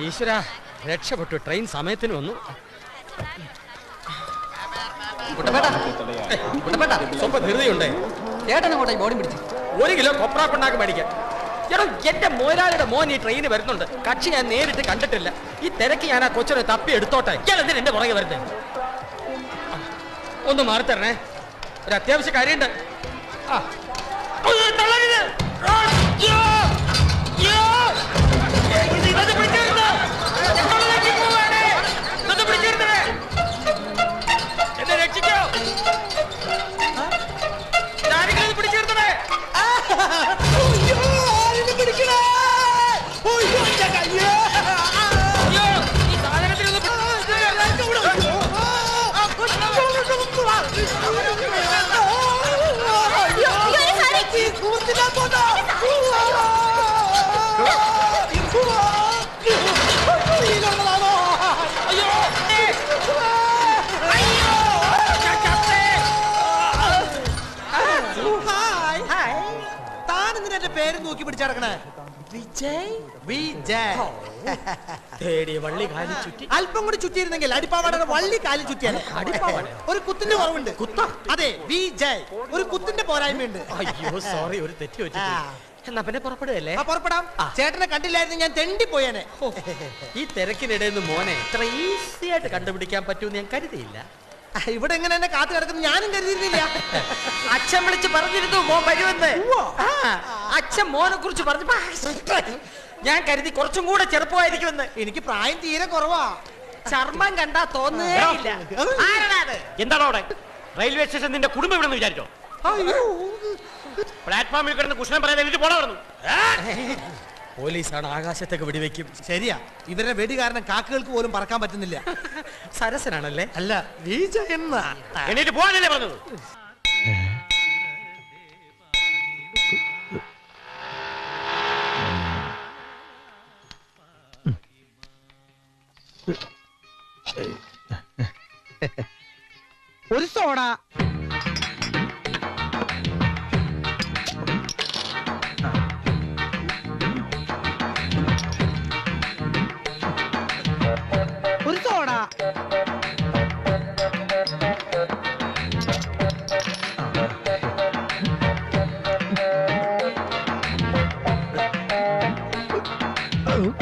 ഈശ്വര, രക്ഷപ്പെട്ടു. ട്രെയിൻ സമയത്തിന് വന്നു. സ്വല്പ ധൃതിയുണ്ടേ. ചേട്ടനങ്ങോട്ടായി ബോഡി പിടിച്ചു 1 കിലോ കൊപ്ര കൊണ്ടാക്കി മേടിക്കാൻ. എടോ, എന്റെ മോരാളിയുടെ മോൻ ഈ ട്രെയിന് വരുന്നുണ്ട്. കക്ഷി ഞാൻ നേരിട്ട് കണ്ടിട്ടില്ല. ഈ തിരക്ക് ഞാൻ ആ കൊച്ചിനെ തപ്പി എടുത്തോട്ടെ. എന്തിന് എന്റെ പുറകെ വരുന്നത്? ഒന്ന് മാറിത്തരണേ, ഒരു അത്യാവശ്യ കാര്യമുണ്ട്. എന്നെ രക്ഷിക്കോ, ഞാനിങ്ങനെ പിടിച്ചെടുത്തേ. പേര് നോക്കി പിടിച്ചടക്കണേ. വള്ളി കാലി ചുറ്റി. അല്പം കൂടി ചുറ്റിയിരുന്നെങ്കിൽ അടിപ്പാവാടയുടെ വള്ളി കാലി ചുറ്റിയാണ്. ഒരു കുത്തിന്റെ കുറവുണ്ട്. അതെ, വിജയ്. ഒരു കുത്തിന്റെ പോരായ്മയുണ്ട്. അയ്യോ സോറി, ഒരു തെറ്റ് പറ്റി. എന്നാ പിന്നെ പുറപ്പെടുകയല്ലേ? പുറപ്പെടാം. ചേട്ടനെ കണ്ടില്ലായിരുന്നു ഞാൻ തെണ്ടി പോയേനെ. ഈ തിരക്കിനിടയിൽ നിന്ന് മോനെ ഇത്ര ഈസി ആയിട്ട് കണ്ടുപിടിക്കാൻ പറ്റൂന്ന് ഞാൻ കരുതിയില്ല. ഇവിടെ എങ്ങനെ എന്നെ കാത്തു കിടക്കുന്നു ഞാനും കരുതിയിരുന്നില്ല. അച്ഛൻ വിളിച്ച് പറഞ്ഞിരുന്നു മോൻ വരുമെന്ന്. അച്ഛൻ മോനെ കുറിച്ച് പറഞ്ഞപ്പോ ഞാൻ കരുതി കുറച്ചും കൂടെ ചെറുപ്പമായിരിക്കുമെന്ന്. എനിക്ക് പ്രായം തീരെ കുറവാ. ചർമ്മം കണ്ടാ തോന്നുകയില്ല. എന്താണോ അവിടെ? റെയിൽവേ സ്റ്റേഷൻ നിന്റെ കുടുംബം ഇവിടെ വിചാരിച്ചോ? പ്ലാറ്റ്ഫോമിൽ കിടന്ന് കുഷ്ണം പറയാതെ എനിക്ക് പോണമായിരുന്നു. പോലീസാണ് ആകാശത്തേക്ക് വെടിവെക്കും. ശരിയാ, ഇവരുടെ വെടി കാരണം കാക്കകൾക്ക് പോലും പറക്കാൻ പറ്റുന്നില്ല. സരസനാണല്ലേ? അല്ല, എണീറ്റ് പോകാനല്ലേ പറഞ്ഞത്? ഒരു സോഡ. ഒരു സോഡ.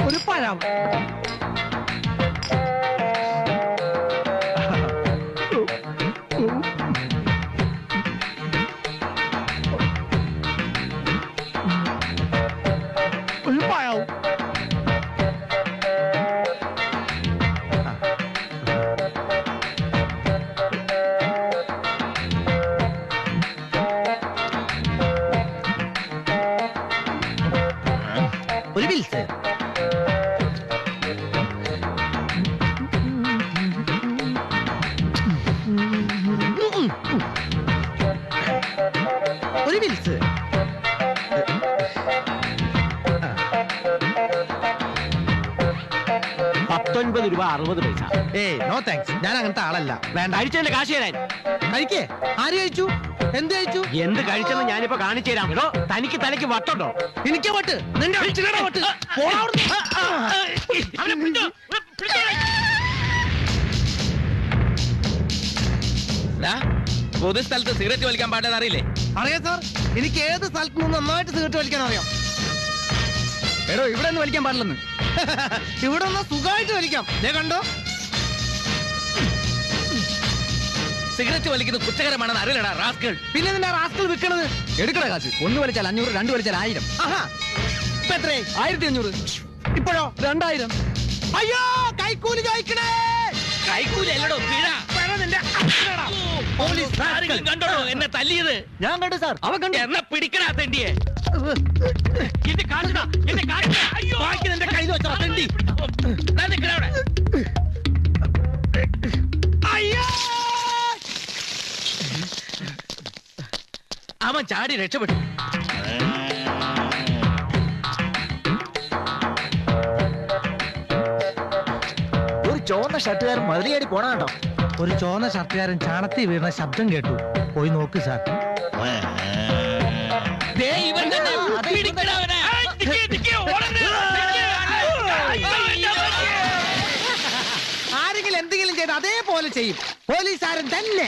ഒരു പഴം. ഒരു പഴം. ഒരു വിൽസ്. ഒരു വിൽസ്. ₹19.60. നോ താങ്ക്സ്, ഞാൻ അങ്ങനത്തെ ആളല്ല. വേണ്ട, അഴിച്ചതിന്റെ കാശ് തരാൻ. കഴിക്കേ. ആര് കഴിച്ചു? എന്ത് കഴിച്ചു? എന്ത് കഴിച്ചെന്ന് ഞാനിപ്പോ കാണിച്ചു തരാം. കേട്ടോ, തനിക്ക് തലയ്ക്ക് വട്ടുണ്ടോ? എനിക്ക് വട്ട്. നിന്റെ വട്ട്. പൊതുസ്ഥലത്ത് സിഗരറ്റ് വലിക്കാൻ പാടില്ലെന്ന് അറിയില്ലേ? അറിയാം സാർ, എനിക്ക് ഏത് സ്ഥലത്ത് നിന്ന് നന്നായിട്ട് സിഗരറ്റ് വലിക്കാൻ അറിയാം. എടോ, ഇവിടെ ഒന്നും വലിക്കാൻ പാടില്ലെന്ന്. ഇവിടെ ഒന്ന് സുഖമായിട്ട് വലിക്കാം. കണ്ടോ, സിഗരറ്റ് വലിക്കുന്നത് കുറ്റകരമാണെന്ന് അറിയില്ലടാ റാസ്കൾ. പിന്നെ നിന്റെ റാസ്കൾ വിൽക്കണത്. എടുക്കണ കാശ്. 1 വലിച്ചാൽ 500, 2 വലിച്ചാൽ 1000. ഇപ്പൊ എത്രേ? 1500. ഇപ്പോഴോ? 2000. അയ്യോ, കൈക്കൂലി ചോദിക്കണേ. കൈക്കൂലി അല്ലടോ, പിഴ. കണ്ടോ എന്നെ തല്ലിയത്? ഞാൻ കണ്ടു സാർ. അവൻ കണ്ടു. എന്നാ പിടിക്കടാ തെണ്ടിയെ. എന്റെ കാശിടാ, എന്റെ കാശ്. അയ്യോ, എന്റെ കയ്യിൽ വെച്ചാ തെണ്ടി. അവിടെ. അയ്യോ, അവൻ ചാടി രക്ഷപ്പെട്ടു. ഒരു ചുവന്ന ഷർട്ടുകാരൻ മതിലിയാടി പോണ കേട്ടോ. ഒരു ചുവന്ന ഷർട്ടുകാരൻ ചാണത്തി വീണ ശബ്ദം കേട്ടു. പോയി നോക്ക് സാർ. ഇവൻ തന്നെ. ചെയ്യും. പോലീസുകാരൻ തന്നെ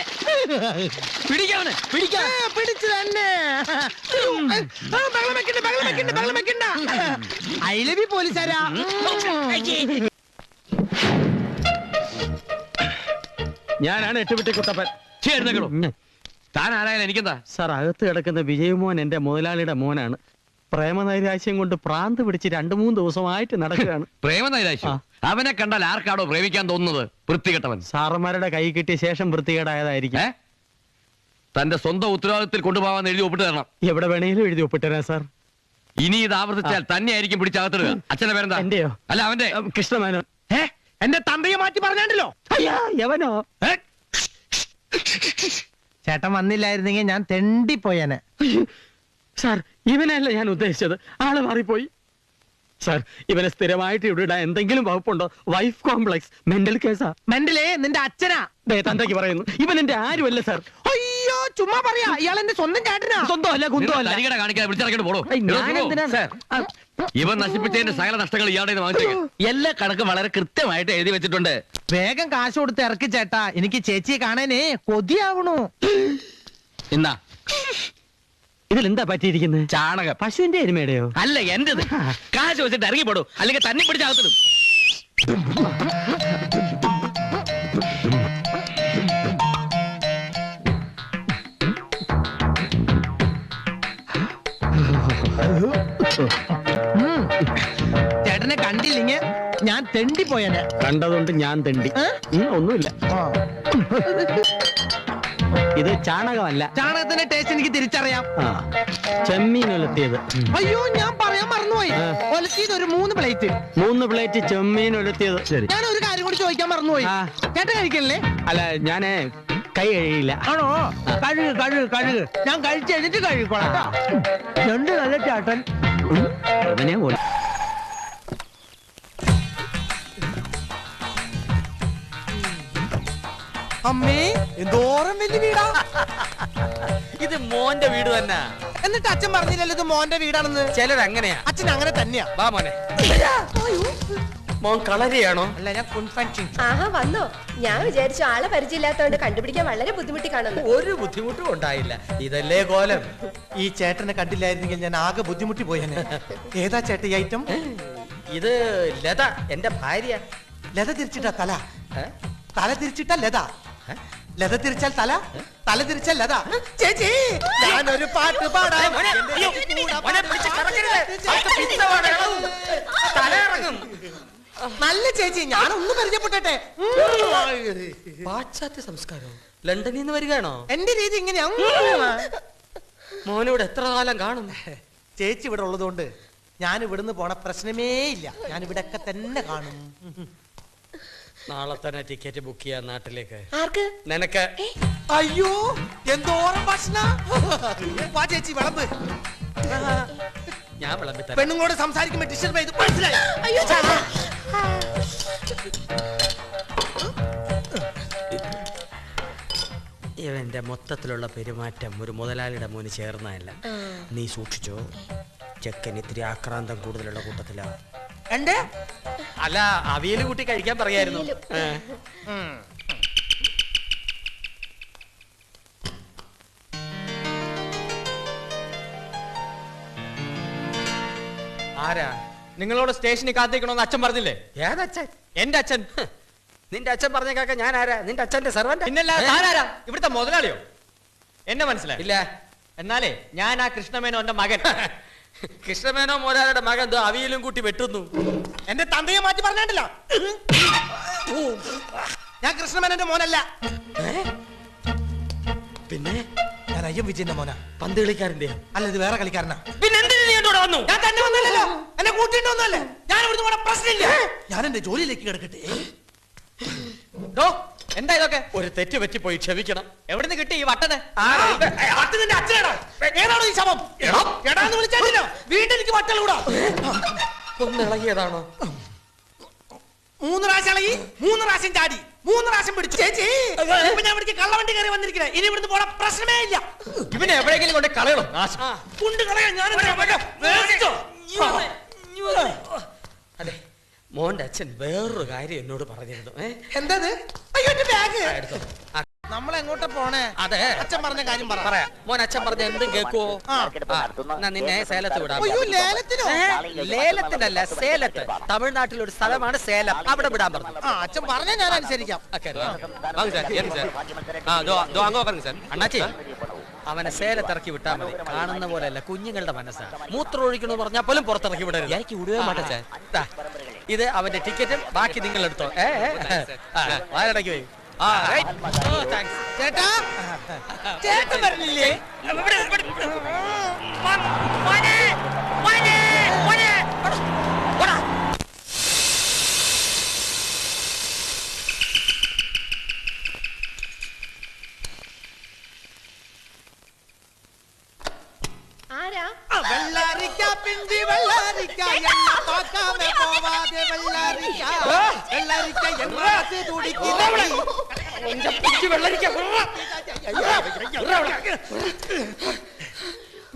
പിടിച്ചു തന്നെ. ഐ ലവ് യു പോലീസുകാരാ. ഞാനാണ് എട്ടുവിട്ടി കുട്ടപ്പൻ. താൻ ആരായാലും എനിക്കെന്താ? സാർ, അകത്ത് കിടക്കുന്ന വിജയമോൻ എന്റെ മുതലാളിയുടെ മോനാണ്. പ്രേമനൈരാശ്യം കൊണ്ട് പ്രാന്ത് പിടിച്ച് 2-3 ദിവസമായിട്ട് നടക്കുകയാണ്. പ്രേമനൈരാശ്യം? അവനെ കണ്ടാൽ ആർക്കാടോ പ്രേമിക്കാൻ തോന്നുന്നത്? വൃത്തികെട്ടവൻ. സാറന്മാരുടെ കൈ കിട്ടിയ ശേഷം വൃത്തികേടായതായിരിക്കും. തന്റെ സ്വന്തം ഉത്തരവാദിത്തത്തിൽ കൊണ്ടുപോകാൻ എഴുതി ഒപ്പിട്ട് തരണം. എവിടെ വേണമെങ്കിലും എഴുതി ഒപ്പിട്ടരാ സാർ. ഇനി ഇത് ആവർത്തിച്ചാൽ തന്നെയായിരിക്കും പിടിച്ചകത്തിടുക. അച്ഛന്റെ പേരെന്താ? എന്റെയോ? അല്ല, അവന്റെ. കൃഷ്ണമേനോൻ. എന്റെ തന്തയെ മാറ്റി പറഞ്ഞാണ്ടല്ലോ. എവനോ? ചേട്ടൻ വന്നില്ലായിരുന്നെങ്കിൽ ഞാൻ തെണ്ടിപ്പോയനെ. സാർ, ഇവനല്ല ഞാൻ ഉദ്ദേശിച്ചത്. ആള് മാറിപ്പോയി. സാർ, ഇവനെ സ്ഥിരമായിട്ട് ഇവിടെ ഇടാൻ എന്തെങ്കിലും വകുപ്പുണ്ടോ? വൈഫ് കോംപ്ലക്സ്, മെന്റൽ കേസാ. മെന്റലേ നിന്റെ അച്ഛനാ. തന്തയ്ക്ക് പറയുന്നു. ഇവൻ എന്റെ ആരുമല്ല സാർ. അയ്യോ, ചുമ്മാ പറയാ. ഇയാൾ എന്റെ സ്വന്തം ചേട്ടനാ. സ്വന്തം അല്ല, കുന്തമല്ല. കാണിക്കാതെ വിളിച്ചിറക്കിട്ട് പോടോ. സാർ, ഇവൻ നശിപ്പിച്ചതിന്റെ സകല നഷ്ടങ്ങൾ ഇയാളുടെ വാങ്ങിച്ചേക്ക്. എല്ലാ കണക്കും വളരെ കൃത്യമായിട്ട് എഴുതി വെച്ചിട്ടുണ്ട്. വേഗം കാശ് കൊടുത്ത് ഇറക്കി ചേട്ടാ. എനിക്ക് ചേച്ചിയെ കാണാനേ കൊതിയാവണു. എന്നാ ഇതിലെന്താ പറ്റിയിരിക്കുന്നത്? ചാണകം. പശുവിന്റെ എരുമയുടെയോ? അല്ല, എന്റേത്. കാശ് വെച്ചിട്ട് ഇറങ്ങിപ്പോടൂ, അല്ലെങ്കിൽ തന്നെ പിടിച്ചകത്തിടും. ചേട്ടനെ കണ്ടില്ലെങ്കിൽ ഞാൻ തെണ്ടിപ്പോയനെ. കണ്ടതുകൊണ്ട് ഞാൻ തെണ്ടി. ഒന്നുമില്ല. ഇത് ചാണകമല്ല. ചാണകത്തിന്റെ ടേസ്റ്റ് എനിക്ക് തിരിച്ചറിയാം. ചെമ്മീൻ ഒലത്തിയത്. അയ്യോ, ഞാൻ പറയാൻ മറന്നുപോയി. ഒലത്തിയത് ഒരു 3 പ്ലേറ്റ്. 3 പ്ലേറ്റ് ചെമ്മീൻ ഒലത്തിയത്. ശരി. ഞാൻ ഒരു കാര്യം കൂടി ചോദിക്കാൻ മറന്നുപോയി. ചേട്ടൻ കഴിക്കണല്ലേ? അല്ല, ഞാനേ കൈ കഴിയില്ല. ആണോ? കഴുക്. ഞാൻ കഴിച്ചെഴുതിട്ട് കഴിക്കോളാം. രണ്ട് നല്ല ചേട്ടൻ. അവനെ പോലെ. അമ്മേ, എന്തോരം വലിയ വീടാ. ഇത് മോന്റെ വീട് തന്നെ. എന്നിട്ട് അച്ഛൻ പറഞ്ഞില്ലല്ലോ ഇത് മോന്റെ വീടാണെന്ന്. ചിലരങ്ങനെയാ. അച്ഛൻ അങ്ങനെ തന്നെയാ. വാ മോനെ. മോൻ കളരിയാണോ? അല്ല, ഞാൻ കുൻഫൻഷൻ. ആഹാ, വന്നോ? ഞാൻ വിചാരിച്ചു ആളെ പരിചയമില്ലാത്തോണ്ട് കണ്ടുപിടിക്കാൻ വളരെ ബുദ്ധിമുട്ടി കാണുന്നു. ഒരു ബുദ്ധിമുട്ടും ഉണ്ടായില്ല. ഇതല്ലേ കോലം. ഈ ചേട്ടനെ കണ്ടില്ലായിരുന്നെങ്കിൽ ഞാൻ ആകെ ബുദ്ധിമുട്ടി പോയേനെ. ഏതാ ചേട്ടൻ ഈ ഐറ്റം? ഇത് ലത, എന്റെ ഭാര്യ. ലത തിരിച്ചിട്ടാ തല. തല തിരിച്ചിട്ടാ ലത. ലത തിരിച്ചാൽ തല, തല തിരിച്ചാൽ ലത. ചേച്ചി, ഞാനൊരു പാട്ട് പാടാം. നല്ല ചേച്ചി, ഞാനൊന്നും പരിചയപ്പെട്ടെ. പാശ്ചാത്യ സംസ്കാരം ലണ്ടനിൽ നിന്ന് വരികയാണോ? എന്റെ രീതി ഇങ്ങനെയാ. മോനിവിടെ എത്ര കാലം കാണും? ചേച്ചി ഇവിടെ ഉള്ളതുകൊണ്ട് ഞാൻ ഇവിടുന്ന് പോണ പ്രശ്നമേ ഇല്ല. ഞാൻ ഇവിടെയൊക്കെ തന്നെ കാണും. നാളെ തന്നെ ടിക്കറ്റ് ബുക്ക് ചെയ്യാൻ നാട്ടിലേക്ക്. ആർക്ക്? നിനക്ക്. അയ്യോ, എന്തോരം ഭക്ഷണ. വാ ചേച്ചി, വിളമ്പ്. ഞാൻ വിളമ്പി തരാം. പെണ്ണുങ്ങളോട് സംസാരിക്കുമ്പോ ഡിസ്റ്റർബ് ചെയ്തു, മനസ്സിലായി? അയ്യോ, ചേട്ടാ. ഇവന്റെ മൊത്തത്തിലുള്ള പെരുമാറ്റം ഒരു മുതലാളിയുടെ മോന് ചേർന്നതല്ല. നീ സൂക്ഷിച്ചോ. ചെക്കൻ ഇത്തിരി ആക്രാന്തം കൂടുതലുള്ള കൂട്ടത്തിലാ. അല്ല, അവിയല് കൂട്ടി കഴിക്കാൻ പറയായിരുന്നു. ആരാ? നിങ്ങളോട് സ്റ്റേഷനിൽ കാത്തിക്കണമെന്ന് അച്ഛൻ പറഞ്ഞില്ലേ? ഏതച്ഛൻ? എന്റെ അച്ഛൻ. നിന്റെ അച്ഛൻ പറഞ്ഞേക്കാക്ക ഞാൻ ആരാ? നിന്റെ അച്ഛന്റെ സെർവന്റ്? പിന്നല്ല, താനാരാ? ഇവിടുത്തെ മുതലാളിയോ? എന്നെ മനസ്സിലായി ഇല്ല. എന്നാലേ ഞാൻ ആ കൃഷ്ണമേനോന്റെ മകൻ. കൃഷ്ണമേനോ മോരാരുടെ മകൻ അവിയലും കൂട്ടി വെട്ടുന്നു. എന്റെ തന്തയെ മാറ്റി പറഞ്ഞാണ്ടല്ലോ. ഞാൻ കൃഷ്ണമേനോന്റെ മോനല്ല. പിന്നെ ഞാൻ അയ്യം വിജയന്റെ മോനാ. പന്ത് കളിക്കാരന്റെ? അല്ല, ഇത് വേറെ കളിക്കാരനാ. പിന്നെ എന്തിനു നീ എന്നോട് വന്നു? ഞാൻ തന്നെ വന്നല്ലോ. എന്നെ കൂട്ടിട്ടൊന്നുമല്ലേ. ഞാൻ ഇവിടുന്ന് പോണ പ്രശ്നമില്ല. ഞാൻ എന്റെ ജോലിയിലേക്ക് കിടക്കട്ടെ. എന്താ ഇതൊക്കെ? ഒരു തെറ്റ് പറ്റിപ്പോയി, ക്ഷമിക്കണം. എവിടുന്ന് കിട്ടി ഈ വട്ടന്? നിന്റെ അച്ഛനാടാ. ഏതാണോ ഈ ശവം? എടാന്ന് വിളിച്ചാലോ വീട്ടിൽ എനിക്ക് വട്ടൽ കൂടാ. ഒന്നിളകിയതാണോ? 3 പ്രാവശ്യം ഇളകി, 3 പ്രാവശ്യം ചാടി, 3 പ്രാവശ്യം പിടിച്ചു. ചേച്ചി, ഇപ്പൊ ഞാൻ ഇവിടേക്ക് കള്ളവണ്ടി കയറി വന്നിരിക്കണേ. ഇനി ഇവിടുന്ന് പോണ പ്രശ്നമേ ഇല്ല. ഇവനെ എവിടെയെങ്കിലും കൊണ്ട് കളയണം. കൊണ്ട് കളയാൻ ഞാൻ അതെ, മോന്റെ അച്ഛൻ വേറൊരു കാര്യം എന്നോട് പറഞ്ഞിരുന്നു. എന്തത്? അയ്യോ എന്റെ ബാഗ്. എടുത്തോ. നമ്മൾ എങ്ങോട്ടാ പോണേ? അതെ, അച്ഛൻ പറഞ്ഞ കാര്യം പറയാം. മോൻ അച്ഛൻ പറഞ്ഞ എന്തും കേൾക്കുവോ? എന്നാ നിന്നെ സേലത്ത് വിടാം. ലേലത്തിനോ? ലേലത്തിനല്ല, സേലത്ത്. തമിഴ്നാട്ടിലൊരു സ്ഥലമാണ് സേലം, അവിടെ വിടാൻ പറഞ്ഞു. അച്ഛൻ പറഞ്ഞ ഞാൻ അനുസരിക്കാം. അണ്ണാച്ചി, അവനെ സേലത്തിറക്കി വിട്ടാ മതി. കാണുന്ന പോലെയല്ല, കുഞ്ഞുങ്ങളുടെ മനസ്സാണ്. മൂത്രം ഒഴിക്കണമെന്ന് പറഞ്ഞാൽ പോലും പുറത്തിറക്കി വിടരുത്. എനിക്ക് വിടുവേ മാട്ടേ. ഇത് അവന്റെ ടിക്കറ്റും, ബാക്കി നിങ്ങൾ എടുത്തോ. വാരടക്കി പോയി. ചേട്ടാ, ചേട്ടൻ പറഞ്ഞില്ലേ? ആരാ? വെള്ളാരിക്ക പിണ്ടി വെള്ളാരിക്ക എണ്ണ പാക്കാമേ പോവാതെ വെള്ളാരിക്ക വെള്ളാരിക്ക എണ്ണാത്തി തുടിക്കില്ല.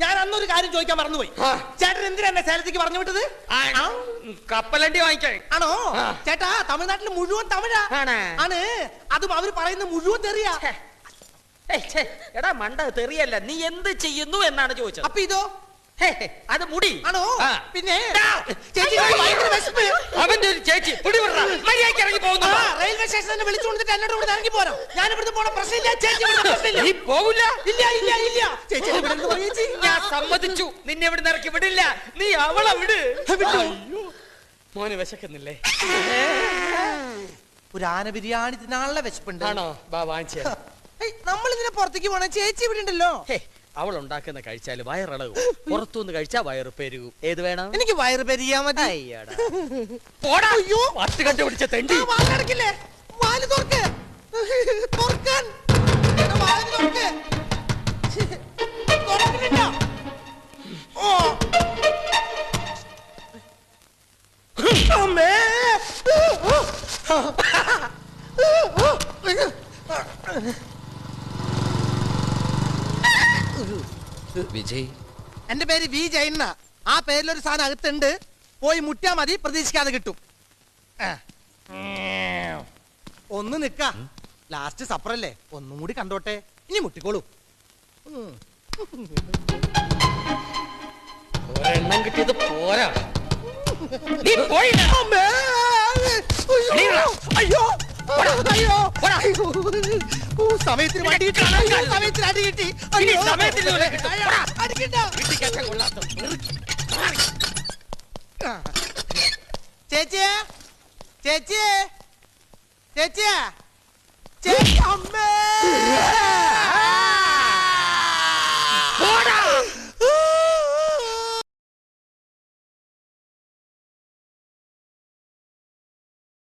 ഞാൻ അന്നൊരു കാര്യം ചോദിക്കാൻ മറന്നുപോയി. ചേട്ടൻ എന്തിനാ എന്നെ സേലത്തേക്ക് പറഞ്ഞു വിട്ടത്? കപ്പലണ്ടി വാങ്ങിക്കാൻ ആണോ? ചേട്ടാ, തമിഴ്നാട്ടിൽ മുഴുവൻ തമിഴാ ആണ്. അതും അവര് പറയുന്ന മുഴുവൻ തെറിയാ. എടാ മണ്ട, തെറിയല്ല. നീ എന്ത് ചെയ്യുന്നു എന്നാണ് ചോദിച്ചത്. അപ്പൊ ഇതോ? അത് മുടി ആണോ? പിന്നെ അവന്റെ ഒരു ചേച്ചി മര്യാദയ്ക്ക് ഇറങ്ങി പോകുന്നു. റെയിൽവേ സ്റ്റേഷനിൽ വിളിച്ചുകൊണ്ടിട്ട് എന്നോട് ഇവിടെ ഇറങ്ങി പോരാ. ഞാൻ ഇവിടുന്ന് പോണ പ്രശ്നമില്ല. ചേച്ചി നീ പോകില്ല. ഇല്ല ഇല്ല ഇല്ല. ചേച്ചി ഞാൻ സമ്മതിച്ചു, നിന്നെ ഇവിടെ ഇറക്കി വിടില്ല. നീ അവളെ വിട്. മോന് വിശക്കുന്നില്ലേ? ഒരു ആന ബിരിയാണി തിന്നാനുള്ള വിശപ്പുണ്ട്. ആണോ? ബാ വാങ്ങിച്ചേ. നമ്മൾ ഇതിനെ പുറത്തേക്ക് പോണ ചേച്ചി ഇവിടെ ഉണ്ടല്ലോ. അവൾ ഉണ്ടാക്കുന്ന കഴിച്ചാല് വയറിളകും, പുറത്തുനിന്ന് കഴിച്ചാ വയറ് പെരുകും. ഏത് വേണം? എനിക്ക് വയറ് പെരിയാ മതി. അയ്യോ, പത്ത് കണ്ടു പിടിച്ച തെണ്ടി. വാലടക്കില്ലേ? വാല് തുറക്ക്. തുറക്കാൻ. വാല് തുറക്ക്. തുറക്കുന്നില്ല. ഓ അമ്മേ. വിജയ്, എന്റെ പേര് വി ജയൻ. ആ പേരിലൊരു സാധനം അകത്തുണ്ട്. പോയി മുറ്റാ മതി, പ്രതീക്ഷിക്കാതെ കിട്ടും. ഒന്ന് നിക്ക, ലാസ്റ്റ് സപ്പറല്ലേ, ഒന്നും കൂടി കണ്ടോട്ടെ. ഇനി മുട്ടിക്കോളൂ. ഒരെണ്ണം കിട്ടിയത് പോരാ. നീ പോയി. അയ്യോ അയ്യോ, സമയത്തിന് സമയത്തിന് അടി കിട്ടി. ചേച്ചിയെ ചേച്ചിയെ ചേച്ചിയെ ചേച്ചി, അമ്മേ